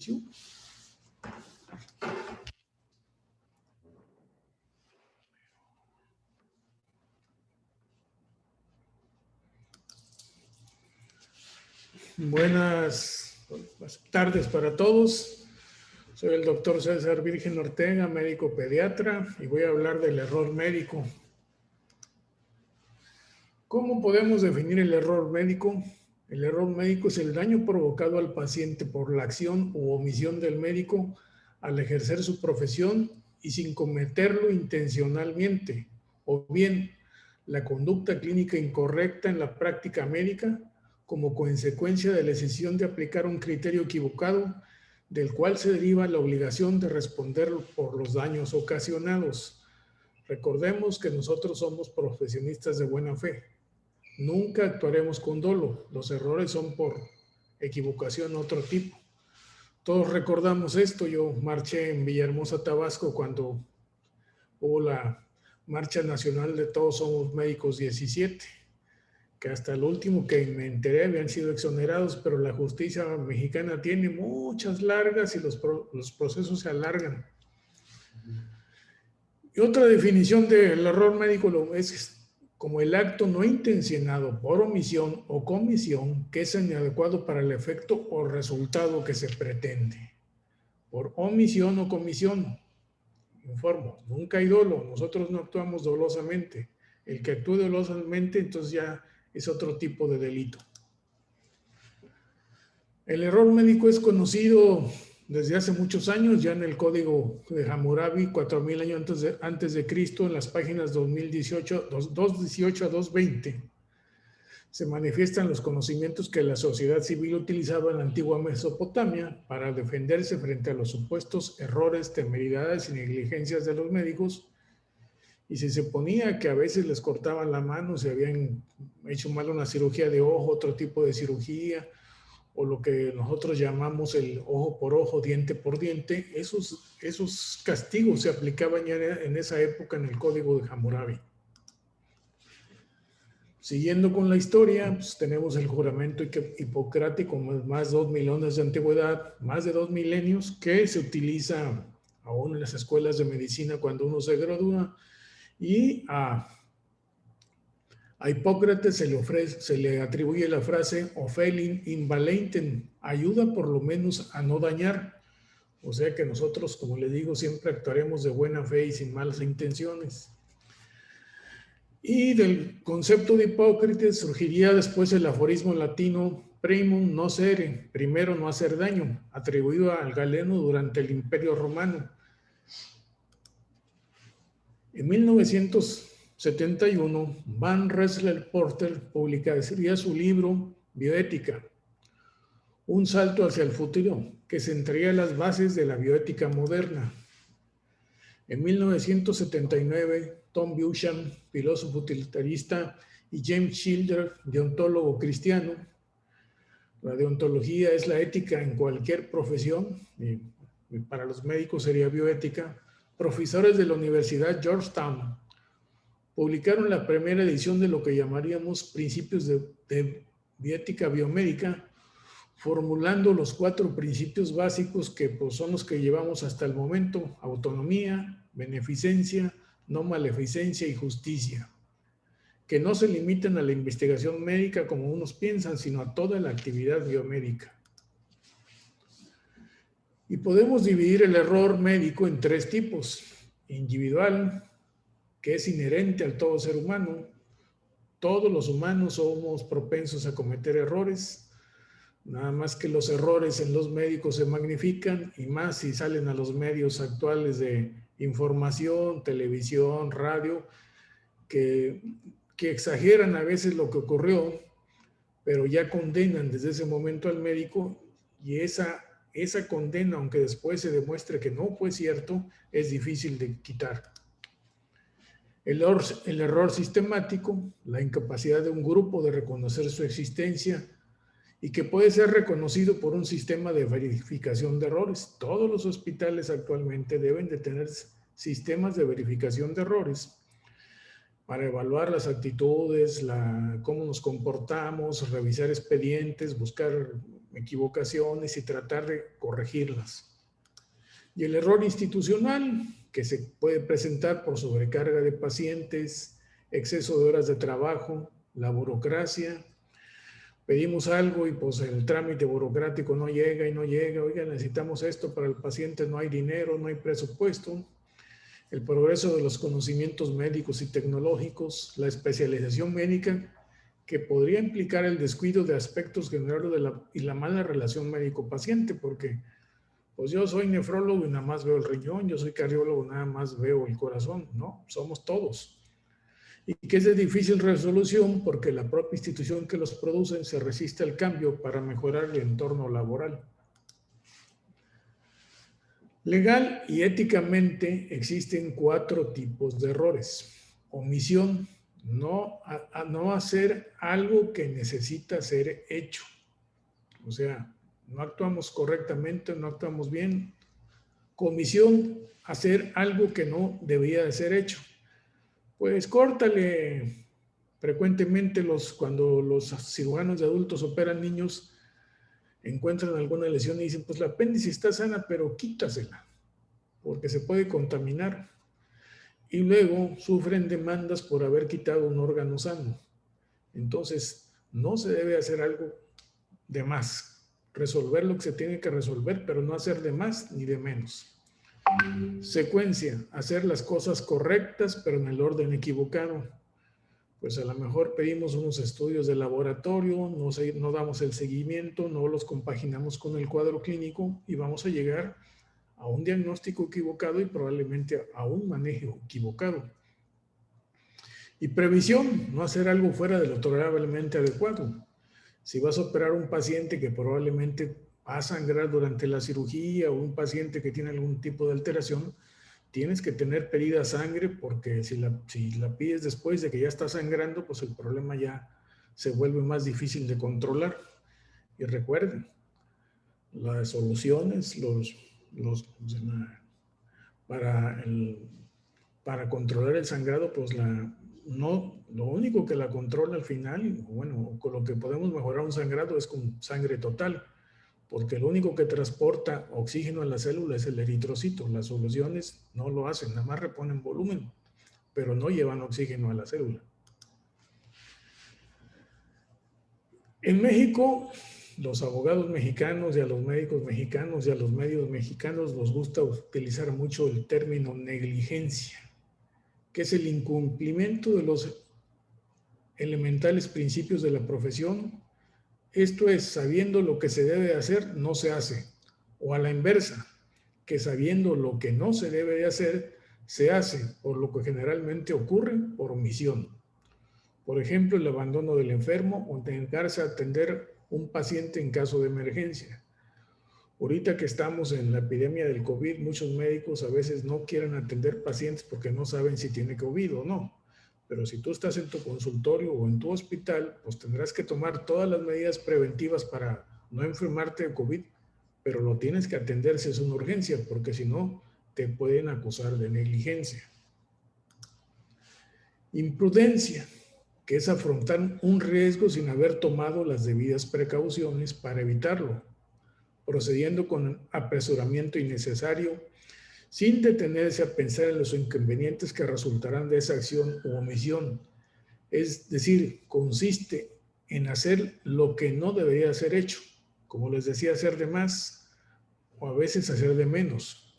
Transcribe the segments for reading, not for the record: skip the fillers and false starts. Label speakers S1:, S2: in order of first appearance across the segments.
S1: inicio. Buenas tardes para todos. Soy el doctor César Virgen Ortega, médico pediatra, y voy a hablar del error médico. ¿Cómo podemos definir el error médico? El error médico es el daño provocado al paciente por la acción u omisión del médico al ejercer su profesión y sin cometerlo intencionalmente, o bien la conducta clínica incorrecta en la práctica médica como consecuencia de la decisión de aplicar un criterio equivocado del cual se deriva la obligación de responder por los daños ocasionados. Recordemos que nosotros somos profesionistas de buena fe. Nunca actuaremos con dolo. Los errores son por equivocación de otro tipo. Todos recordamos esto. Yo marché en Villahermosa, Tabasco, cuando hubo la Marcha Nacional de Todos Somos Médicos 17, que hasta el último que me enteré habían sido exonerados, pero la justicia mexicana tiene muchas largas y los procesos se alargan. Y otra definición del error médico es como el acto no intencionado por omisión o comisión que es inadecuado para el efecto o resultado que se pretende. Por omisión o comisión, informo, nunca hay dolo, nosotros no actuamos dolosamente. El que actúe dolosamente, entonces ya es otro tipo de delito. El error médico es conocido desde hace muchos años, ya en el Código de Hammurabi, 4000 años antes de Cristo, en las páginas 218 a 220, se manifiestan los conocimientos que la sociedad civil utilizaba en la antigua Mesopotamia para defenderse frente a los supuestos errores, temeridades y negligencias de los médicos. Y si se ponía que a veces les cortaban la mano, se habían hecho mal una cirugía de ojo, otro tipo de cirugía, o lo que nosotros llamamos el ojo por ojo, diente por diente, esos castigos se aplicaban ya en esa época en el Código de Hammurabi. Siguiendo con la historia, pues tenemos el juramento hipocrático, más de 2 milenios de antigüedad, más de 2 milenios, que se utiliza aún en las escuelas de medicina cuando uno se gradúa, y a Hipócrates se le atribuye la frase Ofelin invalenten, ayuda por lo menos a no dañar. O sea que nosotros, como les digo, siempre actuaremos de buena fe y sin malas intenciones. Y del concepto de Hipócrates surgiría después el aforismo latino primum nocere, primero no hacer daño, atribuido al Galeno durante el Imperio Romano. En 1971, Van Rensselaer Porter publicaría su libro Bioética, un salto hacia el futuro, que centraría las bases de la bioética moderna. En 1979, Tom Buchan, filósofo utilitarista, y James Schilder, deontólogo cristiano. La deontología es la ética en cualquier profesión, y para los médicos sería bioética. Profesores de la Universidad Georgetown publicaron la primera edición de lo que llamaríamos Principios de Bioética Biomédica, formulando los 4 principios básicos que pues, son los que llevamos hasta el momento: autonomía, beneficencia, no maleficencia y justicia, que no se limitan a la investigación médica como unos piensan, sino a toda la actividad biomédica. Y podemos dividir el error médico en 3 tipos: individual, que es inherente al todo ser humano. Todos los humanos somos propensos a cometer errores, nada más que los errores en los médicos se magnifican, y más si salen a los medios actuales de información, televisión, radio, que exageran a veces lo que ocurrió, pero ya condenan desde ese momento al médico, y esa condena, aunque después se demuestre que no fue cierto, es difícil de quitar. El error sistemático, la incapacidad de un grupo de reconocer su existencia y que puede ser reconocido por un sistema de verificación de errores. Todos los hospitales actualmente deben de tener sistemas de verificación de errores para evaluar las actitudes, cómo nos comportamos, revisar expedientes, buscar equivocaciones y tratar de corregirlas. Y el error institucional, que se puede presentar por sobrecarga de pacientes, exceso de horas de trabajo, la burocracia. Pedimos algo y pues el trámite burocrático no llega y no llega. Oiga, necesitamos esto para el paciente, no hay dinero, no hay presupuesto. El progreso de los conocimientos médicos y tecnológicos, la especialización médica, que podría implicar el descuido de aspectos generales y la mala relación médico-paciente, porque pues yo soy nefrólogo y nada más veo el riñón, yo soy cardiólogo, nada más veo el corazón, ¿no? Somos todos. Y que es de difícil resolución porque la propia institución que los produce se resiste al cambio para mejorar el entorno laboral. Legal y éticamente existen 4 tipos de errores. Omisión, no hacer algo que necesita ser hecho. O sea, no actuamos correctamente, no actuamos bien. Comisión, hacer algo que no debía de ser hecho. Pues córtale. Frecuentemente cuando los cirujanos de adultos operan niños, encuentran alguna lesión y dicen, pues la apéndice está sana, pero quítasela, porque se puede contaminar. Y luego sufren demandas por haber quitado un órgano sano. Entonces, no se debe hacer algo de más. Resolver lo que se tiene que resolver, pero no hacer de más ni de menos. Secuencia, hacer las cosas correctas, pero en el orden equivocado. Pues a lo mejor pedimos unos estudios de laboratorio, no damos el seguimiento, no los compaginamos con el cuadro clínico y vamos a llegar a un diagnóstico equivocado y probablemente a un manejo equivocado. Y previsión, no hacer algo fuera de lo tolerablemente adecuado. Si vas a operar a un paciente que probablemente va a sangrar durante la cirugía o un paciente que tiene algún tipo de alteración, tienes que tener pedida sangre porque si la pides después de que ya está sangrando, pues el problema ya se vuelve más difícil de controlar. Y recuerden, las soluciones, para controlar el sangrado, pues lo único que la controla al final, bueno, con lo que podemos mejorar un sangrado es con sangre total, porque lo único que transporta oxígeno a la célula es el eritrocito. Las soluciones no lo hacen, nada más reponen volumen, pero no llevan oxígeno a la célula. En México, los abogados mexicanos y a los médicos mexicanos y a los medios mexicanos nos gusta utilizar mucho el término negligencia, que es el incumplimiento de los elementales principios de la profesión. Esto es, sabiendo lo que se debe hacer, no se hace. O a la inversa, que sabiendo lo que no se debe de hacer, se hace, por lo que generalmente ocurre por omisión. Por ejemplo, el abandono del enfermo o negarse a atender un paciente en caso de emergencia. Ahorita que estamos en la epidemia del COVID, muchos médicos a veces no quieren atender pacientes porque no saben si tiene COVID o no. Pero si tú estás en tu consultorio o en tu hospital, pues tendrás que tomar todas las medidas preventivas para no enfermarte de COVID, pero lo tienes que atender si es una urgencia, porque si no, te pueden acusar de negligencia. Imprudencia, que es afrontar un riesgo sin haber tomado las debidas precauciones para evitarlo, procediendo con apresuramiento innecesario, sin detenerse a pensar en los inconvenientes que resultarán de esa acción u omisión. Es decir, consiste en hacer lo que no debería ser hecho, como les decía, hacer de más o a veces hacer de menos.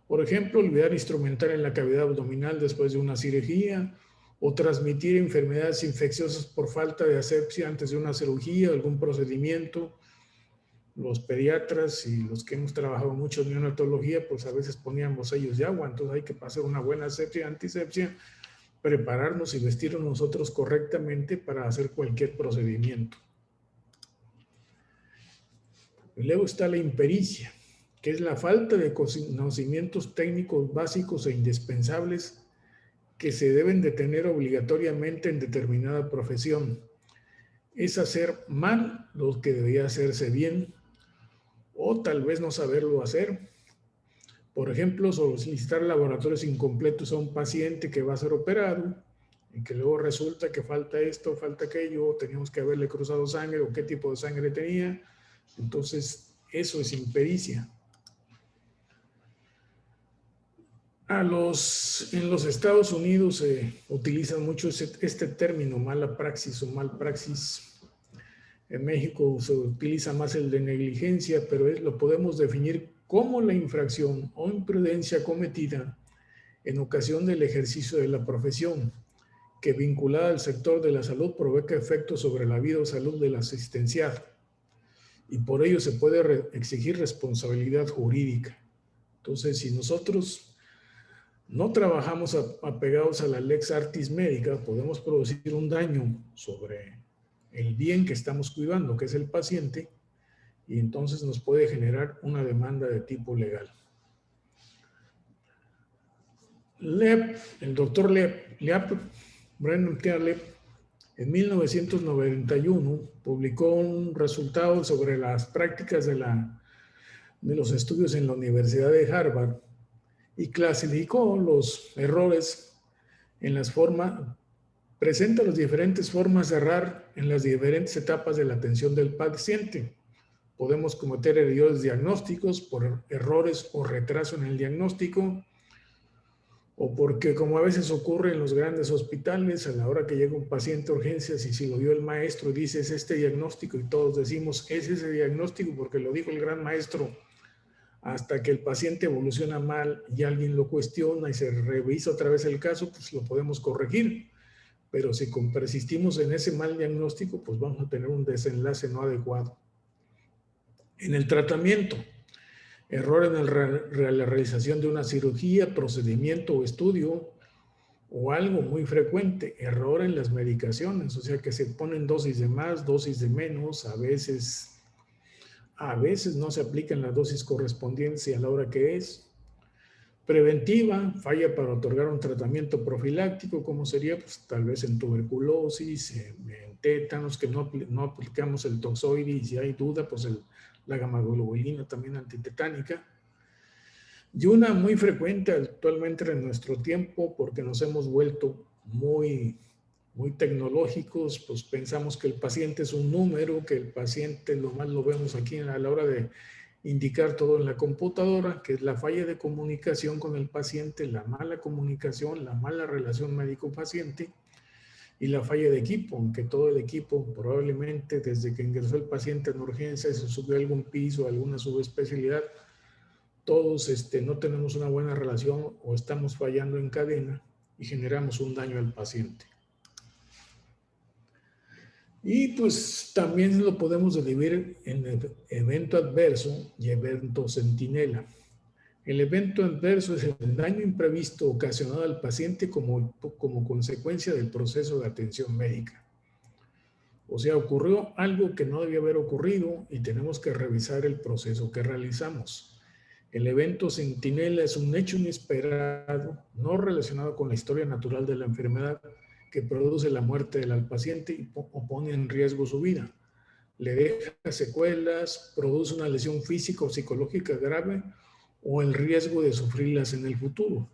S1: Por ejemplo, olvidar instrumental en la cavidad abdominal después de una cirugía o transmitir enfermedades infecciosas por falta de asepsia antes de una cirugía o algún procedimiento. Los pediatras y los que hemos trabajado mucho en neonatología, pues a veces poníamos sellos de agua, entonces hay que pasar una buena asepsia, antisepsia, prepararnos y vestirnos nosotros correctamente para hacer cualquier procedimiento. Y luego está la impericia, que es la falta de conocimientos técnicos básicos e indispensables que se deben de tener obligatoriamente en determinada profesión. Es hacer mal lo que debía hacerse bien, o tal vez no saberlo hacer. Por ejemplo, solicitar laboratorios incompletos a un paciente que va a ser operado y que luego resulta que falta esto, falta aquello, teníamos que haberle cruzado sangre o qué tipo de sangre tenía, Entonces, eso es impericia. En los Estados Unidos se utiliza mucho este término, mala praxis o mal praxis. En México se utiliza más el de negligencia, pero lo podemos definir como la infracción o imprudencia cometida en ocasión del ejercicio de la profesión, que vinculada al sector de la salud provoca efectos sobre la vida o salud del asistenciado, y por ello se puede exigir responsabilidad jurídica. Entonces, si nosotros no trabajamos apegados a la lex artis médica, podemos producir un daño sobre el bien que estamos cuidando, que es el paciente, y entonces nos puede generar una demanda de tipo legal. El doctor Brennan T. Lepp, en 1991 publicó un resultado sobre las prácticas de los estudios en la Universidad de Harvard y clasificó los errores en las formas, presenta las diferentes formas de errar en las diferentes etapas de la atención del paciente. Podemos cometer errores diagnósticos por errores o retraso en el diagnóstico, o porque, como a veces ocurre en los grandes hospitales, a la hora que llega un paciente a urgencias y si lo dio el maestro dice es este diagnóstico y todos decimos es ese diagnóstico porque lo dijo el gran maestro, hasta que el paciente evoluciona mal y alguien lo cuestiona y se revisa otra vez el caso, pues lo podemos corregir. Pero si persistimos en ese mal diagnóstico, pues vamos a tener un desenlace no adecuado. En el tratamiento, error en la realización de una cirugía, procedimiento o estudio, o algo muy frecuente, error en las medicaciones, o sea que se ponen dosis de más, dosis de menos, a veces no se aplican las dosis correspondientes y a la hora que es. Preventiva, falla para otorgar un tratamiento profiláctico, como sería pues, tal vez en tuberculosis, en tétanos, que no aplicamos el toxoide y si hay duda, pues la gamaglobulina también antitetánica. Y una muy frecuente actualmente en nuestro tiempo, porque nos hemos vuelto muy tecnológicos, pues pensamos que el paciente es un número, que el paciente lo más lo vemos aquí a la hora de indicar todo en la computadora, que es la falla de comunicación con el paciente, la mala comunicación, la mala relación médico-paciente y la falla de equipo, aunque todo el equipo probablemente desde que ingresó el paciente en urgencia se subió a algún piso, alguna subespecialidad, todos no tenemos una buena relación o estamos fallando en cadena y generamos un daño al paciente. Y pues también lo podemos dividir en evento adverso y evento centinela. El evento adverso es el daño imprevisto ocasionado al paciente como consecuencia del proceso de atención médica. O sea, ocurrió algo que no debía haber ocurrido y tenemos que revisar el proceso que realizamos. El evento centinela es un hecho inesperado, no relacionado con la historia natural de la enfermedad, que produce la muerte del paciente o pone en riesgo su vida. Le deja secuelas, produce una lesión física o psicológica grave o el riesgo de sufrirlas en el futuro.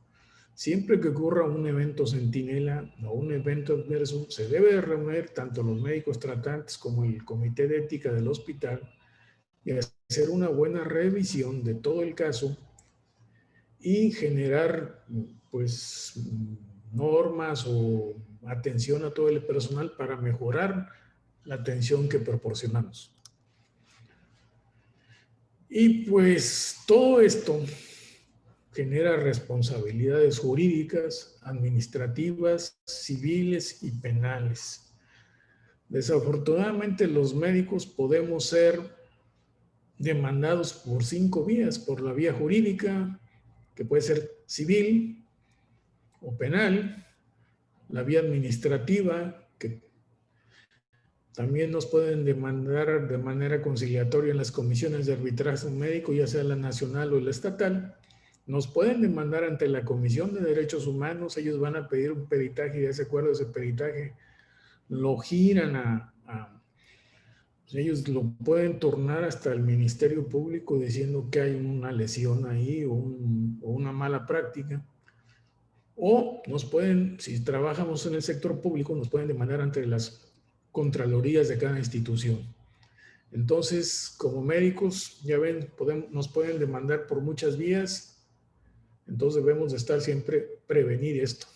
S1: Siempre que ocurra un evento centinela o un evento adverso, se debe reunir tanto los médicos tratantes como el comité de ética del hospital y hacer una buena revisión de todo el caso y generar pues normas o atención a todo el personal para mejorar la atención que proporcionamos. Y pues todo esto genera responsabilidades jurídicas, administrativas, civiles y penales. Desafortunadamente los médicos podemos ser demandados por 5 vías, por la vía jurídica, que puede ser civil o penal, la vía administrativa, que también nos pueden demandar de manera conciliatoria en las comisiones de arbitraje médico, ya sea la nacional o la estatal. Nos pueden demandar ante la Comisión de Derechos Humanos, ellos van a pedir un peritaje y de ese acuerdo, ese peritaje lo giran ellos lo pueden tornar hasta el Ministerio Público diciendo que hay una lesión ahí o una mala práctica. O nos pueden, si trabajamos en el sector público, nos pueden demandar ante las contralorías de cada institución. Entonces, como médicos, ya ven, nos pueden demandar por muchas vías. Entonces debemos de estar siempre prevenir esto.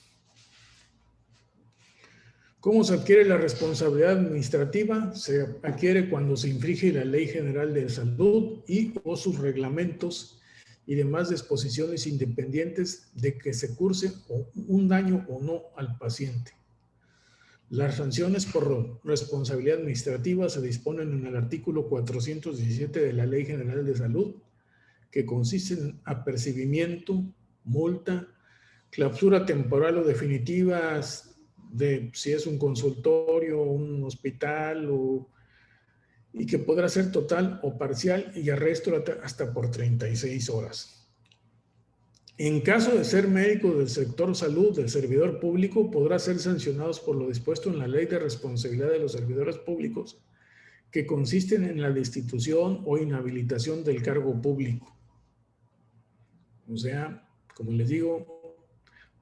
S1: ¿Cómo se adquiere la responsabilidad administrativa? Se adquiere cuando se infringe la Ley General de Salud y o sus reglamentos y demás disposiciones independientes de que se curse un daño o no al paciente. Las sanciones por responsabilidad administrativa se disponen en el artículo 417 de la Ley General de Salud, que consiste en apercibimiento, multa, clausura temporal o definitiva de si es un consultorio, un hospital, y que podrá ser total o parcial y arresto hasta por 36 horas. En caso de ser médico del sector salud, del servidor público, podrá ser sancionados por lo dispuesto en la Ley de Responsabilidad de los Servidores Públicos, que consisten en la destitución o inhabilitación del cargo público. O sea, como les digo,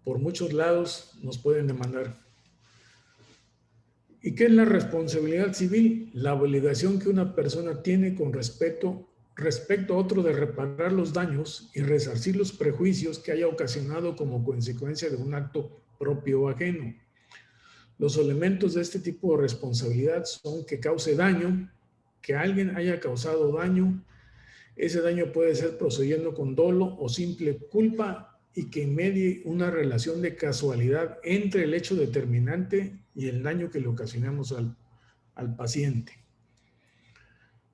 S1: por muchos lados nos pueden demandar. ¿Y qué es la responsabilidad civil? La obligación que una persona tiene con respecto a otro de reparar los daños y resarcir los prejuicios que haya ocasionado como consecuencia de un acto propio o ajeno. Los elementos de este tipo de responsabilidad son que cause daño, que alguien haya causado daño. Ese daño puede ser procediendo con dolo o simple culpa y que medie una relación de casualidad entre el hecho determinante y el daño que le ocasionamos al paciente.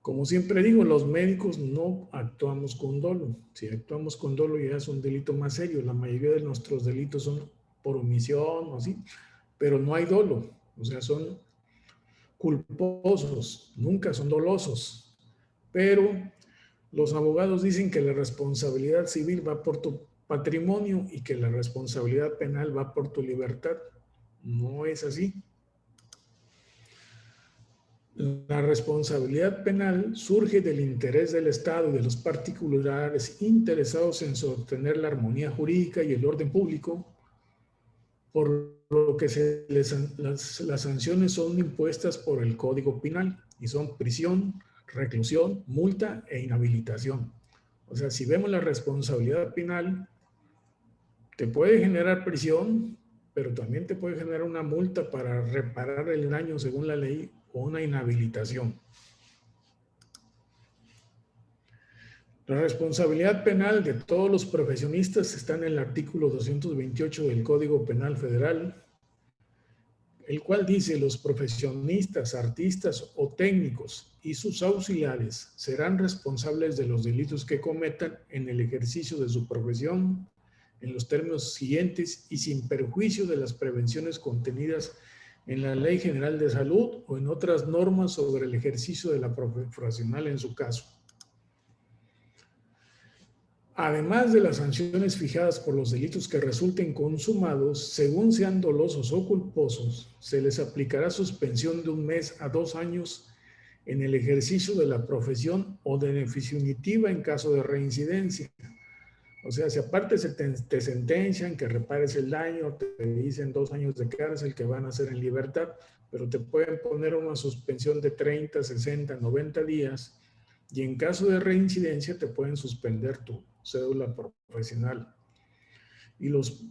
S1: Como siempre digo, los médicos no actuamos con dolo. Si actuamos con dolo ya es un delito más serio. La mayoría de nuestros delitos son por omisión o así, pero no hay dolo. O sea, son culposos, nunca son dolosos. Pero los abogados dicen que la responsabilidad civil va por tu patrimonio y que la responsabilidad penal va por tu libertad. No es así. La responsabilidad penal surge del interés del Estado y de los particulares interesados en sostener la armonía jurídica y el orden público, por lo que las sanciones son impuestas por el Código Penal y son prisión, reclusión, multa e inhabilitación. O sea, si vemos la responsabilidad penal, te puede generar prisión, pero también te puede generar una multa para reparar el daño según la ley o una inhabilitación. La responsabilidad penal de todos los profesionistas está en el artículo 228 del Código Penal Federal, el cual dice: los profesionistas, artistas o técnicos y sus auxiliares serán responsables de los delitos que cometan en el ejercicio de su profesión en los términos siguientes y sin perjuicio de las prevenciones contenidas en la Ley General de Salud o en otras normas sobre el ejercicio de la profesional en su caso. Además de las sanciones fijadas por los delitos que resulten consumados, según sean dolosos o culposos, se les aplicará suspensión de 1 mes a 2 años en el ejercicio de la profesión o de definitiva en caso de reincidencia. O sea, si aparte te sentencian que repares el daño, te dicen 2 años de cárcel que van a ser en libertad, pero te pueden poner una suspensión de 30, 60, 90 días y en caso de reincidencia te pueden suspender tu cédula profesional. Y los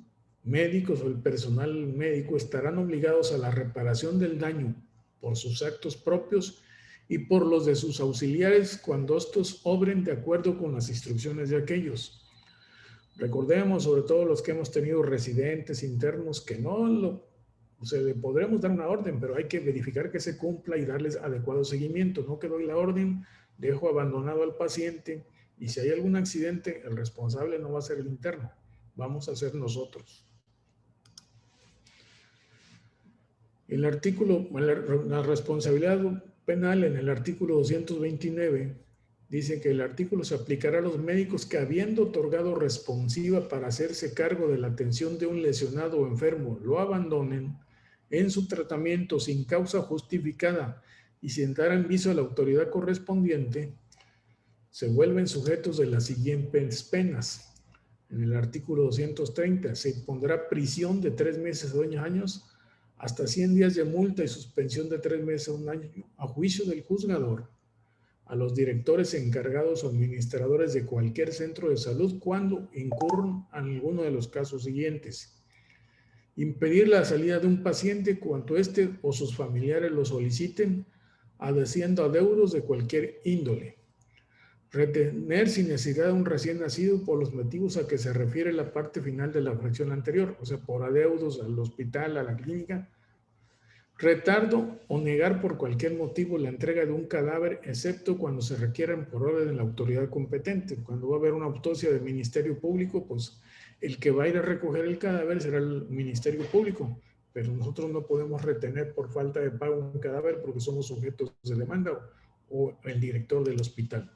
S1: médicos o el personal médico estarán obligados a la reparación del daño por sus actos propios y por los de sus auxiliares cuando estos obren de acuerdo con las instrucciones de aquellos. Recordemos, sobre todo los que hemos tenido residentes internos, que le podremos dar una orden, pero hay que verificar que se cumpla y darles adecuado seguimiento. No que doy la orden, dejo abandonado al paciente y si hay algún accidente, el responsable no va a ser el interno, vamos a ser nosotros. La responsabilidad penal en el artículo 229 dice que el artículo se aplicará a los médicos que, habiendo otorgado responsiva para hacerse cargo de la atención de un lesionado o enfermo, lo abandonen en su tratamiento sin causa justificada y sin dar aviso a la autoridad correspondiente, se vuelven sujetos de las siguientes penas. En el artículo 230 se impondrá prisión de 3 meses a 2 años, hasta 100 días de multa y suspensión de 3 meses a 1 año a juicio del juzgador. a los directores encargados o administradores de cualquier centro de salud cuando incurran en alguno de los casos siguientes. Impedir la salida de un paciente cuando éste o sus familiares lo soliciten, haciendo adeudos de cualquier índole. Retener sin necesidad de un recién nacido por los motivos a que se refiere la parte final de la fracción anterior, o sea, por adeudos al hospital, a la clínica. Retardo o negar por cualquier motivo la entrega de un cadáver, excepto cuando se requieran por orden de la autoridad competente. Cuando va a haber una autopsia del Ministerio Público, pues el que va a ir a recoger el cadáver será el Ministerio Público, pero nosotros no podemos retener por falta de pago un cadáver porque somos sujetos de demanda o el director del hospital.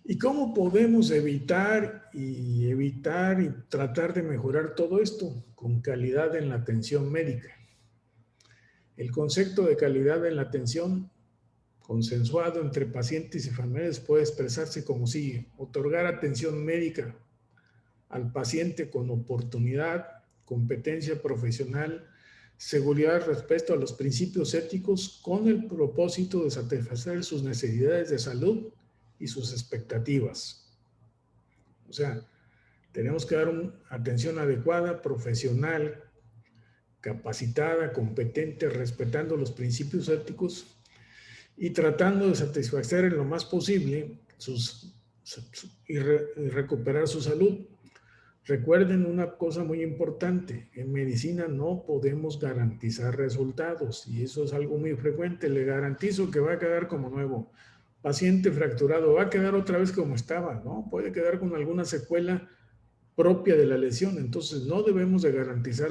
S1: ¿Y cómo podemos evitar y tratar de mejorar todo esto? Con calidad en la atención médica. El concepto de calidad en la atención consensuado entre pacientes y familiares puede expresarse como sigue: otorgar atención médica al paciente con oportunidad, competencia profesional, seguridad respecto a los principios éticos, con el propósito de satisfacer sus necesidades de salud y sus expectativas. O sea, tenemos que dar una atención adecuada, profesional, capacitada, competente, respetando los principios éticos y tratando de satisfacer en lo más posible y recuperar su salud. Recuerden una cosa muy importante: en medicina no podemos garantizar resultados, y eso es algo muy frecuente. Le garantizo que va a quedar como nuevo. Paciente fracturado, va a quedar otra vez como estaba, ¿no? Puede quedar con alguna secuela propia de la lesión. Entonces no debemos de garantizar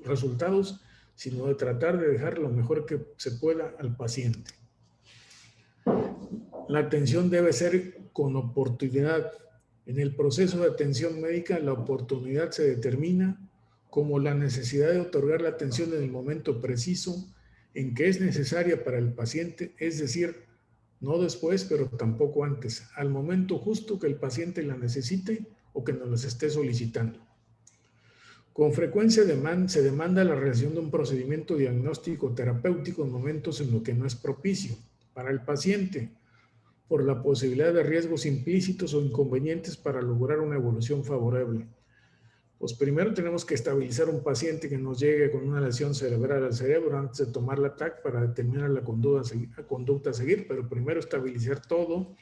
S1: resultados, sino de tratar de dejar lo mejor que se pueda al paciente. La atención debe ser con oportunidad. En el proceso de atención médica, la oportunidad se determina como la necesidad de otorgar la atención en el momento preciso en que es necesaria para el paciente, es decir, no después, pero tampoco antes, al momento justo que el paciente la necesite o que nos las esté solicitando. Con frecuencia se demanda la realización de un procedimiento diagnóstico terapéutico en momentos en los que no es propicio para el paciente, por la posibilidad de riesgos implícitos o inconvenientes para lograr una evolución favorable. Pues primero tenemos que estabilizar un paciente que nos llegue con una lesión cerebral al cerebro antes de tomar la TAC para determinar la conducta a seguir, pero primero estabilizar todo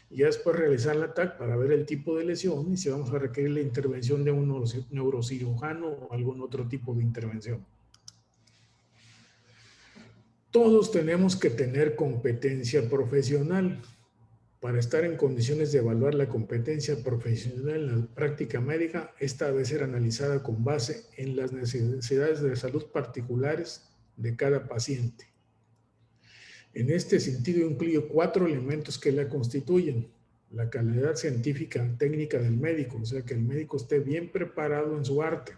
S1: y ya después realizar la TAC para ver el tipo de lesión y si vamos a requerir la intervención de un neurocirujano o algún otro tipo de intervención. Todos tenemos que tener competencia profesional. Para estar en condiciones de evaluar la competencia profesional en la práctica médica, esta debe ser analizada con base en las necesidades de salud particulares de cada paciente. En este sentido, incluye 4 elementos que la constituyen: la calidad científica técnica del médico, o sea, que el médico esté bien preparado en su arte;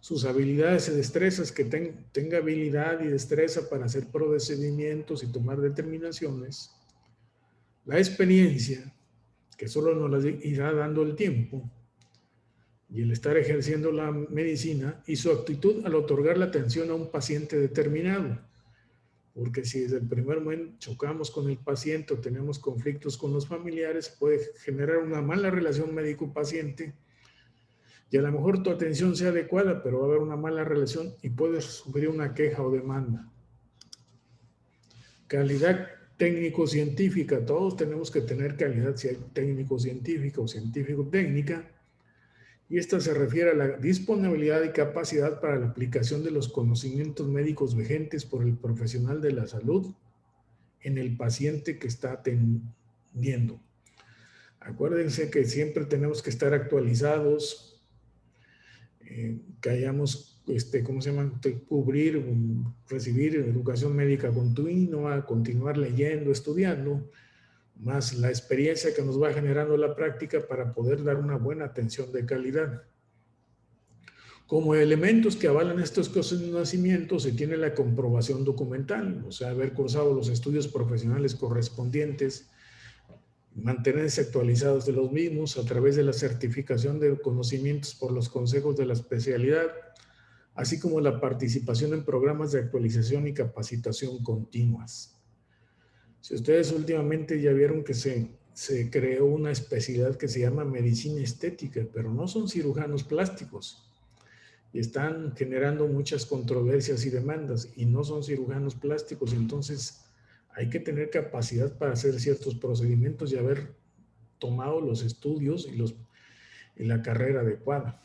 S1: sus habilidades y destrezas, que tenga habilidad y destreza para hacer procedimientos y tomar determinaciones; la experiencia, que solo nos la irá dando el tiempo y el estar ejerciendo la medicina; y su actitud al otorgar la atención a un paciente determinado. Porque si desde el primer momento chocamos con el paciente o tenemos conflictos con los familiares, puede generar una mala relación médico-paciente y a lo mejor tu atención sea adecuada, pero va a haber una mala relación y puedes sufrir una queja o demanda. Calidad técnico-científica. Todos tenemos que tener calidad técnico-científica o científico-técnica, y esta se refiere a la disponibilidad y capacidad para la aplicación de los conocimientos médicos vigentes por el profesional de la salud en el paciente que está atendiendo. Acuérdense que siempre tenemos que estar actualizados, que hayamos, recibir educación médica continua, continuar leyendo, estudiando, más la experiencia que nos va generando la práctica para poder dar una buena atención de calidad. Como elementos que avalan estos conocimientos se tiene la comprobación documental, o sea, haber cursado los estudios profesionales correspondientes, mantenerse actualizados de los mismos a través de la certificación de conocimientos por los consejos de la especialidad, así como la participación en programas de actualización y capacitación continuas. Si ustedes últimamente ya vieron que se creó una especialidad que se llama medicina estética, pero no son cirujanos plásticos. Y están generando muchas controversias y demandas y no son cirujanos plásticos. Entonces hay que tener capacidad para hacer ciertos procedimientos y haber tomado los estudios y la carrera adecuada.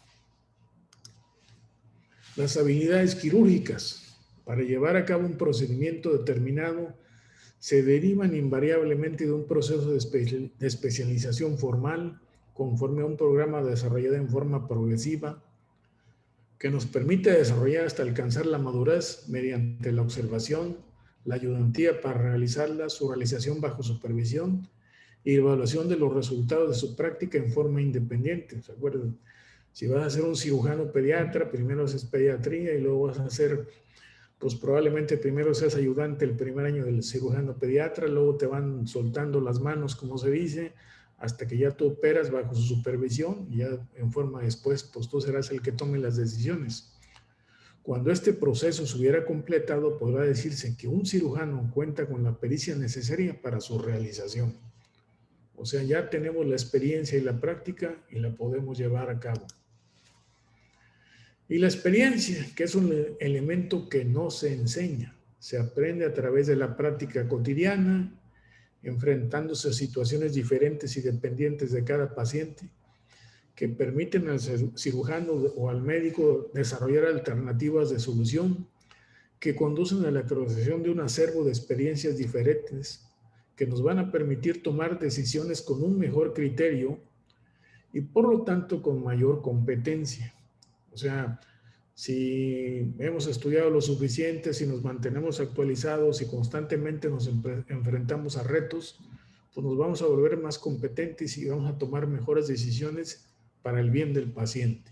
S1: Las habilidades quirúrgicas para llevar a cabo un procedimiento determinado se derivan invariablemente de un proceso de especialización formal conforme a un programa desarrollado en forma progresiva que nos permite desarrollar hasta alcanzar la madurez mediante la observación, la ayudantía para realizarla, su realización bajo supervisión y evaluación de los resultados de su práctica en forma independiente. ¿Se acuerdan? Si vas a ser un cirujano pediatra, primero haces pediatría y luego vas a hacer, pues probablemente primero seas ayudante el primer año del cirujano pediatra, luego te van soltando las manos, como se dice, hasta que ya tú operas bajo su supervisión y ya en forma después, pues tú serás el que tome las decisiones. Cuando este proceso se hubiera completado, podrá decirse que un cirujano cuenta con la pericia necesaria para su realización. O sea, ya tenemos la experiencia y la práctica y la podemos llevar a cabo. Y la experiencia, que es un elemento que no se enseña, se aprende a través de la práctica cotidiana, enfrentándose a situaciones diferentes y dependientes de cada paciente, que permiten al cirujano o al médico desarrollar alternativas de solución que conducen a la creación de un acervo de experiencias diferentes que nos van a permitir tomar decisiones con un mejor criterio y por lo tanto con mayor competencia. O sea, si hemos estudiado lo suficiente, si nos mantenemos actualizados y constantemente nos enfrentamos a retos, pues nos vamos a volver más competentes y vamos a tomar mejores decisiones para el bien del paciente.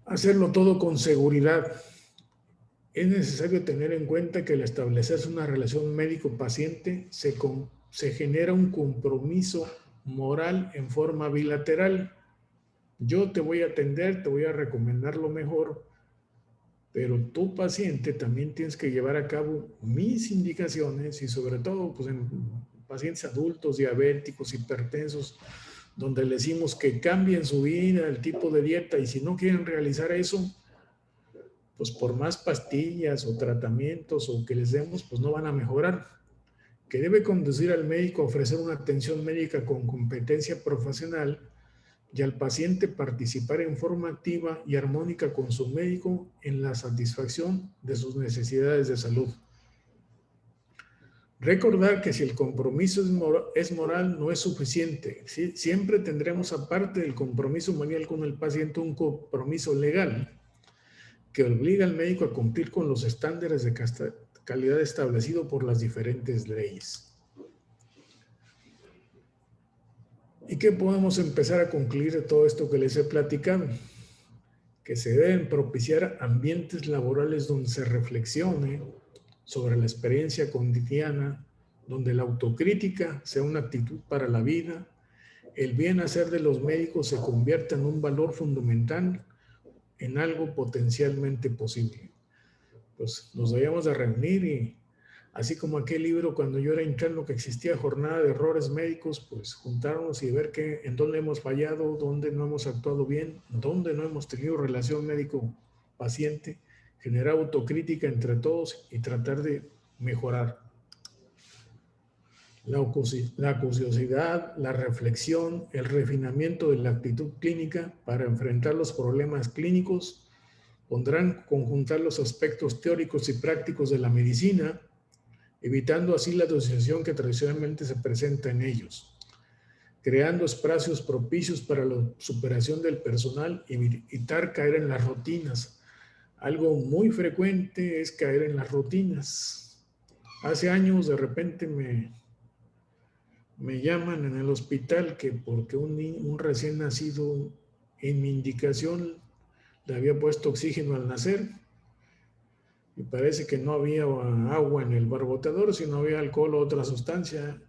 S1: Hacerlo todo con seguridad. Es necesario tener en cuenta que al establecerse una relación médico-paciente se genera un compromiso moral en forma bilateral. Yo te voy a atender, te voy a recomendar lo mejor, pero tu paciente también tienes que llevar a cabo mis indicaciones y sobre todo pues en pacientes adultos, diabéticos, hipertensos, donde le decimos que cambien su vida, el tipo de dieta y si no quieren realizar eso, pues por más pastillas o tratamientos o que les demos, pues no van a mejorar. Que debe conducir al médico a ofrecer una atención médica con competencia profesional y al paciente participar en forma activa y armónica con su médico en la satisfacción de sus necesidades de salud. Recordar que si el compromiso es moral, no es suficiente. ¿Sí? Siempre tendremos, aparte del compromiso moral con el paciente, un compromiso legal que obliga al médico a cumplir con los estándares de calidad establecidos por las diferentes leyes. ¿Y qué podemos empezar a concluir de todo esto que les he platicado? Que se deben propiciar ambientes laborales donde se reflexione sobre la experiencia cotidiana, donde la autocrítica sea una actitud para la vida, el bien hacer de los médicos se convierta en un valor fundamental, en algo potencialmente posible. Pues nos debíamos de reunir y así como aquel libro cuando yo era interno que existía jornada de errores médicos, pues juntarnos y ver en dónde hemos fallado, dónde no hemos actuado bien, dónde no hemos tenido relación médico-paciente, generar autocrítica entre todos y tratar de mejorar. La curiosidad, la reflexión, el refinamiento de la actitud clínica para enfrentar los problemas clínicos pondrán conjuntar los aspectos teóricos y prácticos de la medicina, evitando así la disociación que tradicionalmente se presenta en ellos, creando espacios propicios para la superación del personal y evitar caer en las rutinas. Algo muy frecuente es caer en las rutinas. Hace años de repente me llaman en el hospital que porque un recién nacido en mi indicación le había puesto oxígeno al nacer y parece que no había agua en el barboteador, sino había alcohol o otra sustancia.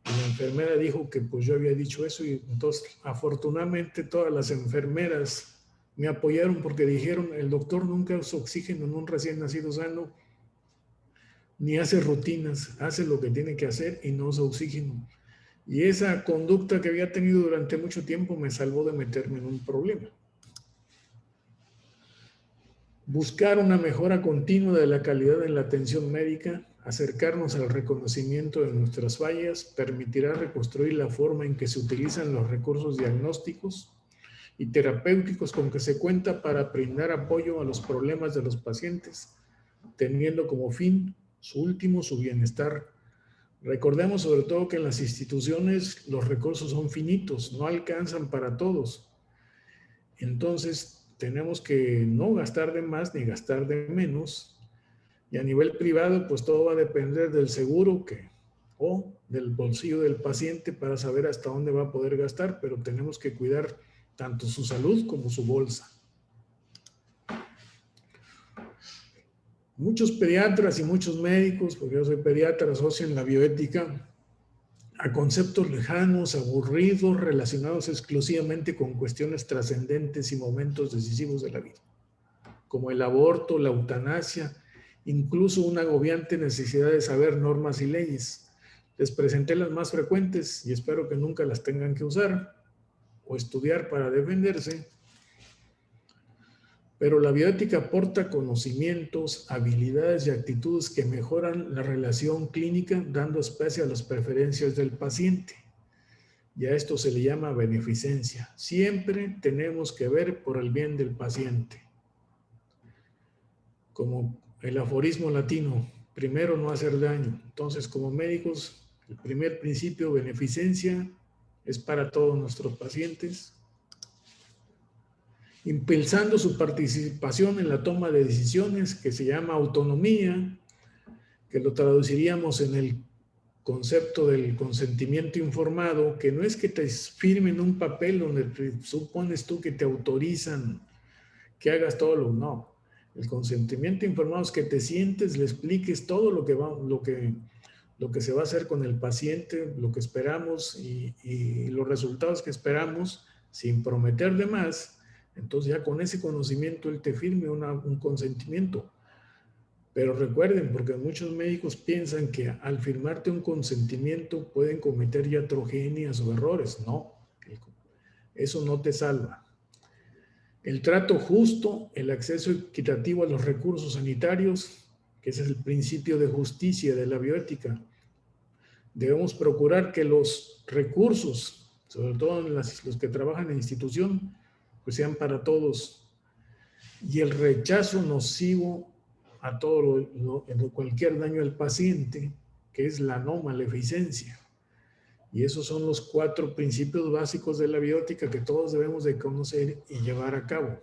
S1: Y la enfermera dijo que pues yo había dicho eso y entonces afortunadamente todas las enfermeras me apoyaron porque dijeron el doctor nunca usa oxígeno en un recién nacido sano. ni hace rutinas, hace lo que tiene que hacer y no usa oxígeno. Y esa conducta que había tenido durante mucho tiempo me salvó de meterme en un problema. Buscar una mejora continua de la calidad en la atención médica, acercarnos al reconocimiento de nuestras fallas, permitirá reconstruir la forma en que se utilizan los recursos diagnósticos y terapéuticos con que se cuenta para brindar apoyo a los problemas de los pacientes, teniendo como fin su último, su bienestar. Recordemos sobre todo que en las instituciones los recursos son finitos, no alcanzan para todos. Entonces, tenemos que no gastar de más ni gastar de menos. Y a nivel privado, pues todo va a depender del seguro o del bolsillo del paciente para saber hasta dónde va a poder gastar, pero tenemos que cuidar tanto su salud como su bolsa. Muchos pediatras y muchos médicos, porque yo soy pediatra, asocian la bioética a conceptos lejanos, aburridos, relacionados exclusivamente con cuestiones trascendentes y momentos decisivos de la vida, como el aborto, la eutanasia, incluso una agobiante necesidad de saber normas y leyes. Les presenté las más frecuentes y espero que nunca las tengan que usar o estudiar para defenderse. Pero la bioética aporta conocimientos, habilidades y actitudes que mejoran la relación clínica, dando espacio a las preferencias del paciente. Y a esto se le llama beneficencia. Siempre tenemos que ver por el bien del paciente. Como el aforismo latino, primero no hacer daño. Entonces, como médicos, el primer principio, beneficencia, es para todos nuestros pacientes, impulsando su participación en la toma de decisiones, que se llama autonomía, que lo traduciríamos en el concepto del consentimiento informado, que no es que te firmen un papel donde supones tú que te autorizan que hagas todo no. El consentimiento informado es que te sientes, le expliques todo lo que se va a hacer con el paciente, lo que esperamos y los resultados que esperamos, sin prometer de más. Entonces ya con ese conocimiento él te firme un consentimiento. Pero recuerden, porque muchos médicos piensan que al firmarte un consentimiento pueden cometer iatrogenias o errores. No, eso no te salva. El trato justo, el acceso equitativo a los recursos sanitarios, que ese es el principio de justicia de la bioética. Debemos procurar que los recursos, sobre todo los que trabajan en institución, pues sean para todos. Y el rechazo nocivo a todo cualquier daño al paciente, que es la no maleficencia. Y esos son los 4 principios básicos de la bioética que todos debemos de conocer y llevar a cabo.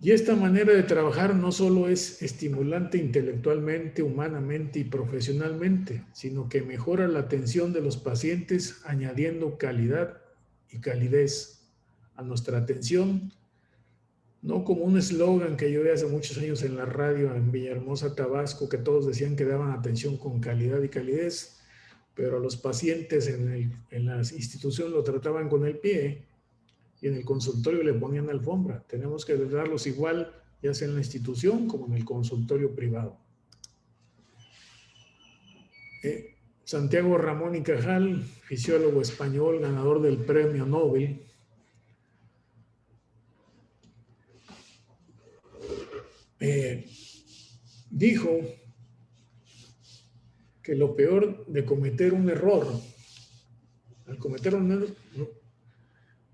S1: Y esta manera de trabajar no solo es estimulante intelectualmente, humanamente y profesionalmente, sino que mejora la atención de los pacientes añadiendo calidad y calidez a nuestra atención, no como un eslogan que yo vi hace muchos años en la radio en Villahermosa, Tabasco, que todos decían que daban atención con calidad y calidez, pero a los pacientes en la institución lo trataban con el pie y en el consultorio le ponían alfombra. Tenemos que darlos igual, ya sea en la institución como en el consultorio privado. Santiago Ramón y Cajal, fisiólogo español, ganador del premio Nobel, dijo que lo peor de cometer un error,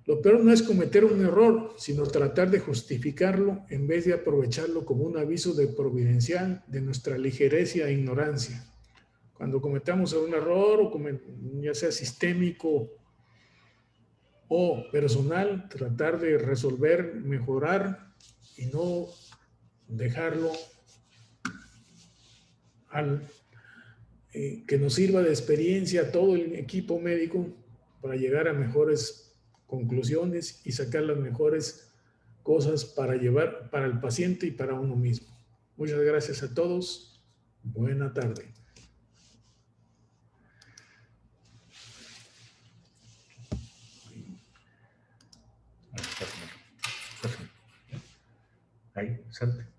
S1: lo peor no es cometer un error, sino tratar de justificarlo en vez de aprovecharlo como un aviso de providencial de nuestra ligereza e ignorancia. Cuando cometamos un error, ya sea sistémico o personal, tratar de resolver, mejorar y no dejarlo que nos sirva de experiencia a todo el equipo médico para llegar a mejores conclusiones y sacar las mejores cosas para llevar para el paciente y para uno mismo. Muchas gracias a todos. Buena tarde.
S2: Ahí, salte.